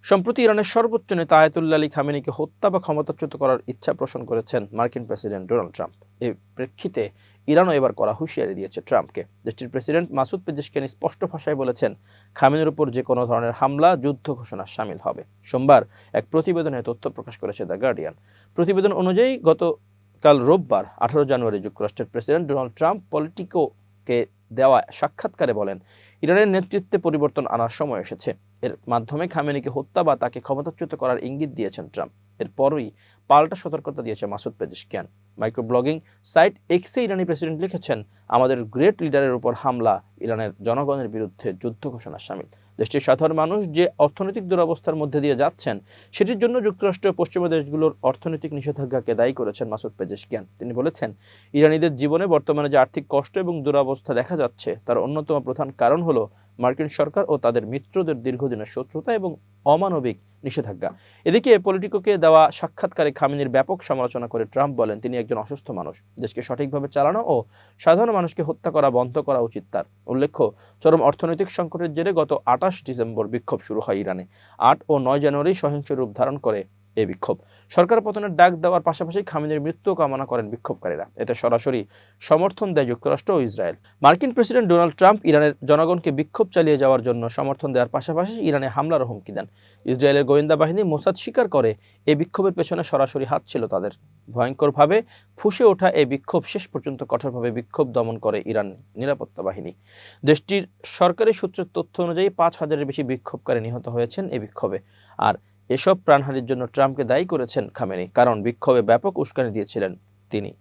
সম্প্রতি ইরানের সর্বোচ্চ নেতা আয়াতুল্লাহ আলী খামেনিকে হত্যা বা ক্ষমতাচ্যুত করার ইচ্ছা পোষণ করেছেন মার্কিন প্রেসিডেন্ট ডোনাল্ড ট্রাম্প। এর প্রেক্ষিতে ইরানও এবার কড়া হুঁশিয়ারি দিয়েছে ট্রাম্পকে। দেশটির প্রেসিডেন্ট মাসুদ পেজেশকিয়ান স্পষ্ট ভাষায় বলেছেন, খামেনির উপর যে কোনো ধরনের হামলা যুদ্ধ ঘোষণার শামিল হবে। সোমবার এক প্রতিবেদনে তথ্য প্রকাশ করেছে দ্য গার্ডিয়ান। প্রতিবেদন অনুযায়ী গতকাল রোববার 18 জানুয়ারি যুক্তরাষ্ট্রের প্রেসিডেন্ট ডোনাল্ড ট্রাম্প পলিটিকোকে দেওয়া সাক্ষাৎকারে বলেন, ইরানের নেতৃত্বে পরিবর্তন আনার সময় এসেছে। এর মাধ্যমে খামেনিকে হত্যা বা তাকে ক্ষমতাচ্যুত করার ইঙ্গিত দিয়েছেন ট্রাম্প। এরপরই পাল্টা সতর্কতা দিয়েছে Masoud Pezeshkian. Micro blogging site এক্সে ইরানি প্রেসিডেন্ট লিখেছেন, আমাদের গ্রেট লিডারের উপর হামলা ইরানের জনগণের বিরুদ্ধে যুদ্ধ ঘোষণা শামিল। দেশটির সাধারণ মানুষ যে অর্থনৈতিক দুরবস্থার মধ্যে দিয়ে যাচ্ছেন, সেটির জন্য যুক্তরাষ্ট্র ও পশ্চিমা দেশগুলোর অর্থনৈতিক নিষেধাজ্ঞাকে দায়ী করেছেন মাসুদ পেজেশকিয়ান। তিনি বলেছেন, ইরানিদের জীবনে বর্তমানে যে আর্থিক কষ্ট এবং দুরবস্থা দেখা যাচ্ছে, তার অন্যতম প্রধান কারণ হলো মার্কিন সরকার ও তাদের মিত্রদের দীর্ঘদিনের শত্রুতা এবং অমানবিক নিষেধাজ্ঞা। এদিকে পলিটিকোকে দেওয়া সাক্ষাৎকারে খামেনির ব্যাপক সমালোচনা করে ট্রাম্প বলেন, তিনি একজন অসুস্থ মানুষ। দেশকে সঠিকভাবে চালানো ও সাধারণ মানুষকে হত্যা করা বন্ধ করা উচিত তার। উল্লেখ্য, চরম অর্থনৈতিক সংকটের জেরে গত 28 ডিসেম্বর বিক্ষোভ শুরু হয় ইরানে। 8 ও 9 জানুয়ারি সহিংস রূপ ধারণ করে এই বিক্ষোভ। সরকার পতনের ডাক দেওয়ার পাশাপাশি খামেনির মৃত্যু কামনা করেন বিক্ষোভকারীরা। এতে সরাসরি সমর্থন দেয় যুক্তরাষ্ট্র ও ইসরায়েল। মার্কিন প্রেসিডেন্ট ডোনাল্ড ট্রাম্প ইরানের জনগণকে বিক্ষোভ চালিয়ে যাওয়ার জন্য সমর্থন দেওয়ার পাশাপাশি ইরানে হামলার হুমকি দেন। ইসরায়েলের গোয়েন্দা বাহিনী মোসাদ স্বীকার করে, এই বিক্ষোভের পেছনে সরাসরি হাত ছিল তাদের। ভয়ঙ্করভাবে ফুঁসে ওঠা এই বিক্ষোভ শেষ পর্যন্ত কঠোরভাবে বিক্ষোভ দমন করে ইরান নিরাপত্তা বাহিনী। দেশটির সরকারি সূত্রের তথ্য অনুযায়ী 5,000-এর বেশি বিক্ষোভকারী নিহত হয়েছেন এই বিক্ষোভে। আর এসব প্রাণহানির জন্য ট্রাম্পকে দায়ী করেছেন খামেনি, কারণ বিক্ষোভে ব্যাপক উস্কানি দিয়েছিলেন তিনি।